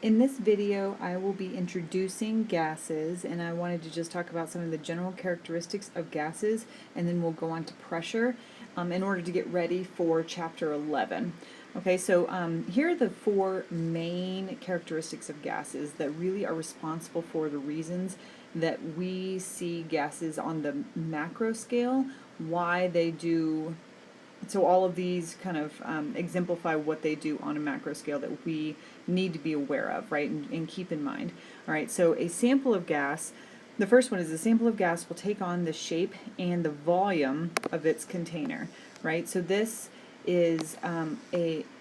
In this video, I will be introducing gases, and I wanted to just talk about some of the general characteristics of gases, and then we'll go on to pressure in order to get ready for chapter 11. Okay, so here are the four main characteristics of gases that really are responsible for the reasons that we see gases on the macro scale, why they do. So all of these kind of exemplify what they do on a macro scale that we need to be aware of, right, and keep in mind. All right, so a sample of gas, the first one is a sample of gas will take on the shape and the volume of its container, right? So this is an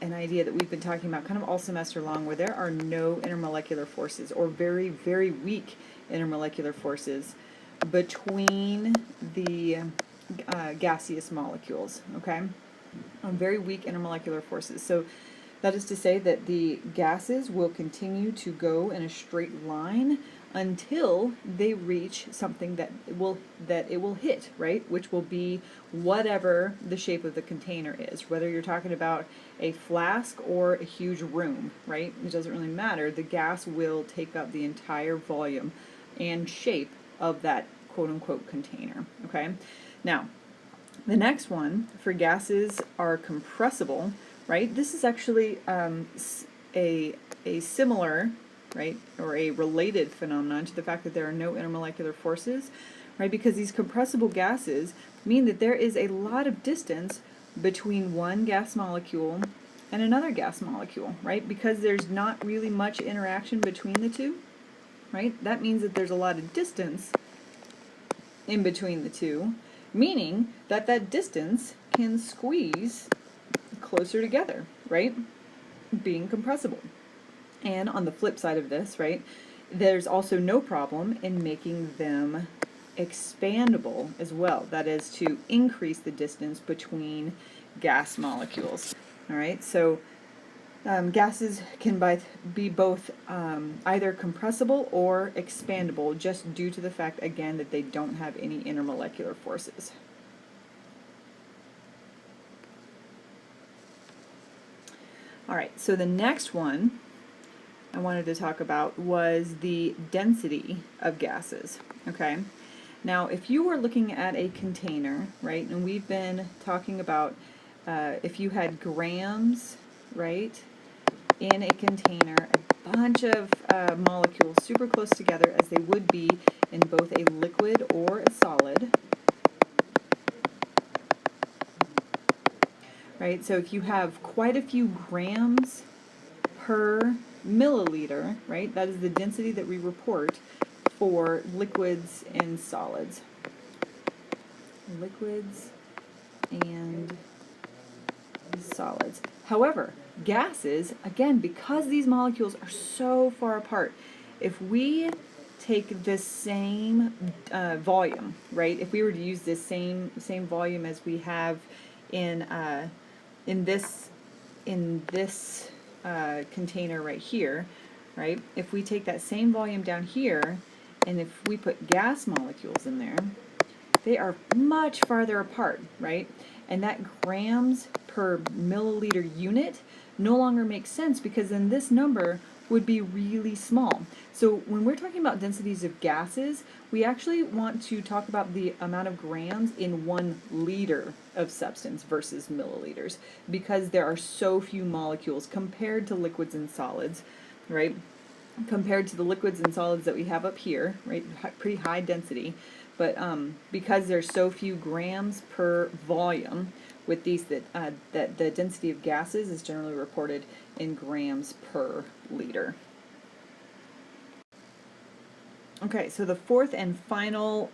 idea that we've been talking about kind of all semester long, where there are no intermolecular forces or very, very weak intermolecular forces between the gaseous molecules, okay? Very weak intermolecular forces. So that is to say that the gases will continue to go in a straight line until they reach something that it will hit, right? Which will be whatever the shape of the container is. Whether you're talking about a flask or a huge room, right? It doesn't really matter. The gas will take up the entire volume and shape of that quote-unquote container, okay? Now, the next one for gases are compressible, right? This is actually a similar, right, or a related phenomenon to the fact that there are no intermolecular forces, right? Because these compressible gases mean that there is a lot of distance between one gas molecule and another gas molecule, right? Because there's not really much interaction between the two, right? That means that there's a lot of distance in between the two, meaning that that distance can squeeze closer together, right? Being compressible. And on the flip side of this, right, there's also no problem in making them expandable as well. That is to increase the distance between gas molecules. All right, so gases can be both either compressible or expandable, just due to the fact, again, that they don't have any intermolecular forces. All right, so the next one I wanted to talk about was the density of gases, okay? Now, if you were looking at a container, right, and we've been talking about if you had grams, right, in a container, a bunch of molecules super close together as they would be in both a liquid or a solid, right? So if you have quite a few grams per milliliter, right, that is the density that we report for liquids and solids. Liquids and solids. However, gases, again, because these molecules are so far apart, if we take this same volume, right? If we were to use this same volume as we have in this container right here, right? If we take that same volume down here, and if we put gas molecules in there, they are much farther apart, right? And that grams per milliliter unit no longer makes sense, because then this number would be really small. So when we're talking about densities of gases, we actually want to talk about the amount of grams in 1 liter of substance versus milliliters, because there are so few molecules compared to liquids and solids, right? Compared to the liquids and solids that we have up here, right? Pretty high density. But because there's so few grams per volume with these, that the density of gases is generally reported in grams per liter. Okay, so the fourth and final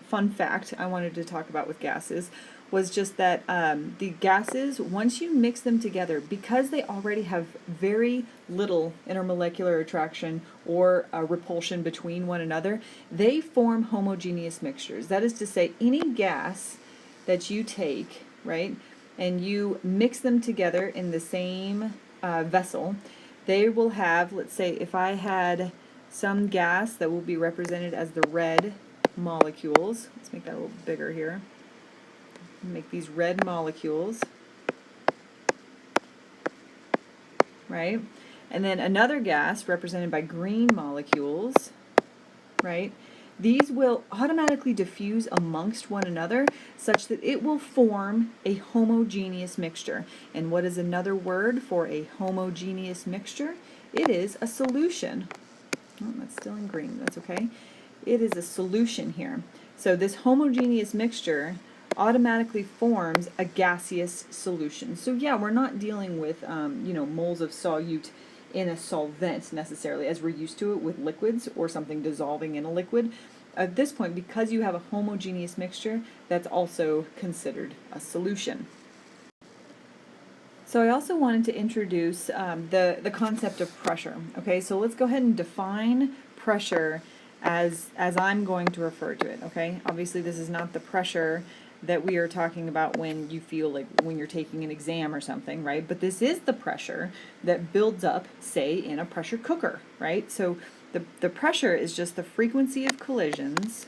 fun fact I wanted to talk about with gases was just that the gases, once you mix them together, because they already have very little intermolecular attraction or repulsion between one another, they form homogeneous mixtures. That is to say, any gas that you take, right, and you mix them together in the same vessel, they will have, let's say, if I had some gas that will be represented as the red molecules, let's make that a little bigger here, make these red molecules, right? And then another gas represented by green molecules, right? These will automatically diffuse amongst one another such that it will form a homogeneous mixture. And what is another word for a homogeneous mixture? It is a solution. Oh, that's still in green, that's okay. It is a solution here. So this homogeneous mixture automatically forms a gaseous solution. So yeah, we're not dealing with moles of solute in a solvent necessarily, as we're used to it with liquids or something dissolving in a liquid. At this point, because you have a homogeneous mixture, that's also considered a solution. So I also wanted to introduce the concept of pressure. Okay, so let's go ahead and define pressure as I'm going to refer to it. Okay, obviously this is not the pressure that we are talking about when you feel like when you're taking an exam or something, right? But this is the pressure that builds up, say, in a pressure cooker, right? So the pressure is just the frequency of collisions,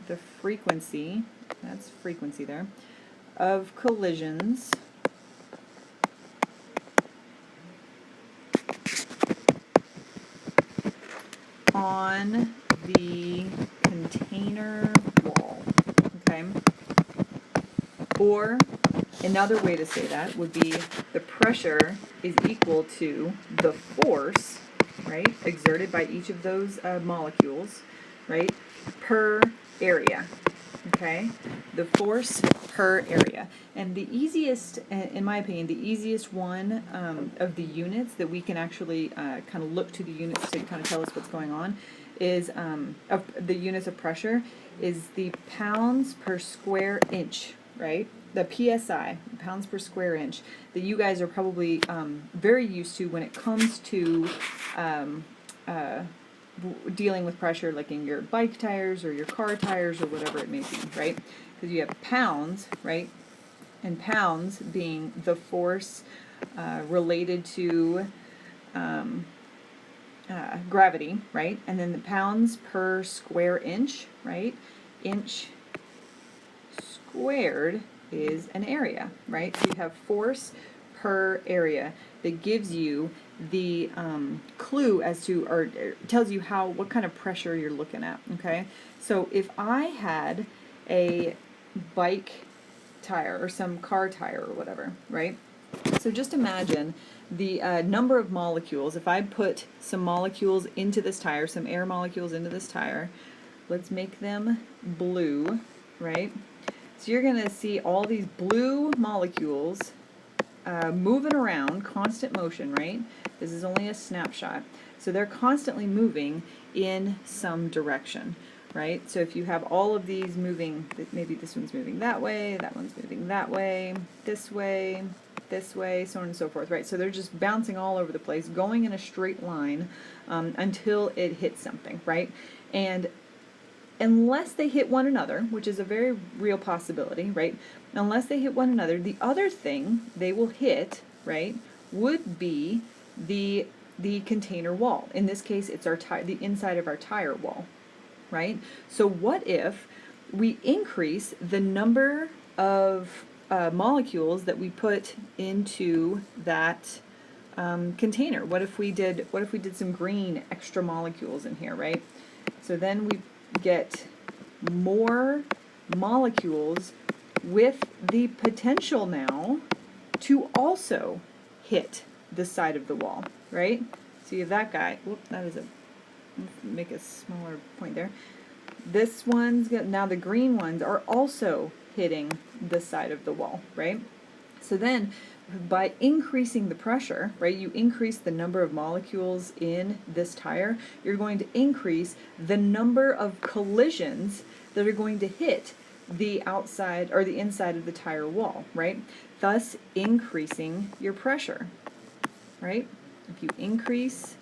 the frequency, that's frequency there, of collisions on the container wall, okay? Or another way to say that would be the pressure is equal to the force, right, exerted by each of those molecules, right, per area, okay? The force per area. And the easiest, in my opinion, the easiest one of the units that we can actually kind of look to the units to kind of tell us what's going on is, of the units of pressure, is the pounds per square inch, right? The PSI, pounds per square inch, that you guys are probably very used to when it comes to dealing with pressure, like in your bike tires or your car tires or whatever it may be, right? Because you have pounds, right? And pounds being the force related to gravity, right? And then the pounds per square inch, right? Inch squared is an area, right? So you have force per area that gives you the clue as to, or tells you what kind of pressure you're looking at, okay? So if I had a bike tire or some car tire or whatever, right? So just imagine the number of molecules. If I put some molecules into this tire, some air molecules into this tire, let's make them blue, right? So you're going to see all these blue molecules moving around, constant motion, right? This is only a snapshot. So they're constantly moving in some direction, right? So if you have all of these moving, maybe this one's moving that way, that one's moving that way, so on and so forth, right? So they're just bouncing all over the place, going in a straight line until it hits something, right? And unless they hit one another, which is a very real possibility, right? Unless they hit one another, the other thing they will hit, right, would be the container wall. In this case, it's the inside of our tire wall, right? So what if we increase the number of molecules that we put into that container? What if we did some green extra molecules in here, right? So then we get more molecules with the potential now to also hit the side of the wall, right? So you have that guy. Whoop, that is make a smaller point there. This one's now the green ones are also hitting the side of the wall, right? So then by increasing the pressure, right, you increase the number of molecules in this tire, you're going to increase the number of collisions that are going to hit the outside or the inside of the tire wall, right? Thus increasing your pressure, right? If you increase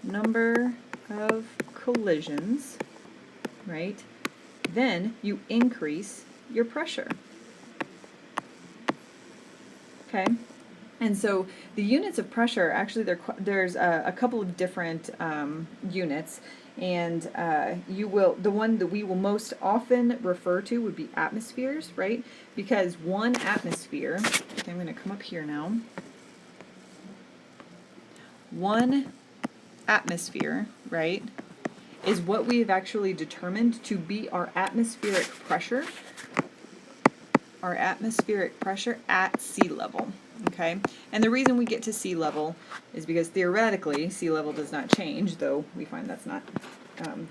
number of collisions, right, then you increase your pressure. Okay? And so the units of pressure, actually there's a couple of different units, and the one that we will most often refer to would be atmospheres, right? Because 1 atmosphere, okay, I'm going to come up here now. 1 atmosphere, right, is what we have actually determined to be our atmospheric pressure at sea level, okay? And the reason we get to sea level is because theoretically sea level does not change, though we find that's not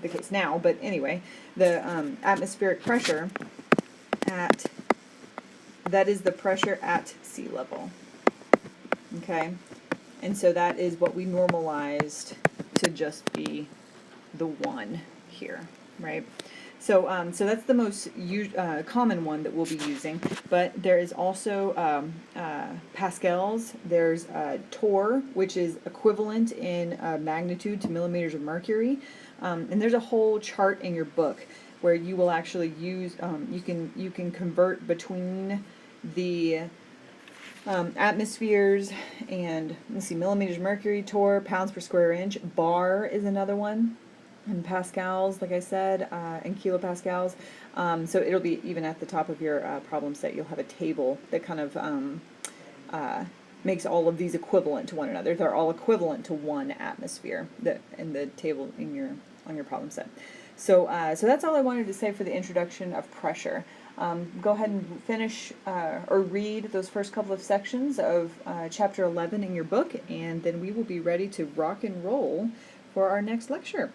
the case now, but anyway, the atmospheric pressure that is the pressure at sea level, okay? And so that is what we normalized to just be the 1 here, right? So, so that's the most common one that we'll be using, but there is also pascals, there's torr, which is equivalent in magnitude to millimeters of mercury, and there's a whole chart in your book where you will actually use, you can convert between the atmospheres and, let's see, millimeters of mercury, torr, pounds per square inch, bar is another one, and pascals, like I said, and kilopascals. So it'll be even at the top of your problem set, you'll have a table that kind of makes all of these equivalent to one another. They're all equivalent to 1 atmosphere in the table on your problem set. So, so that's all I wanted to say for the introduction of pressure. Go ahead and finish or read those first couple of sections of chapter 11 in your book, and then we will be ready to rock and roll for our next lecture.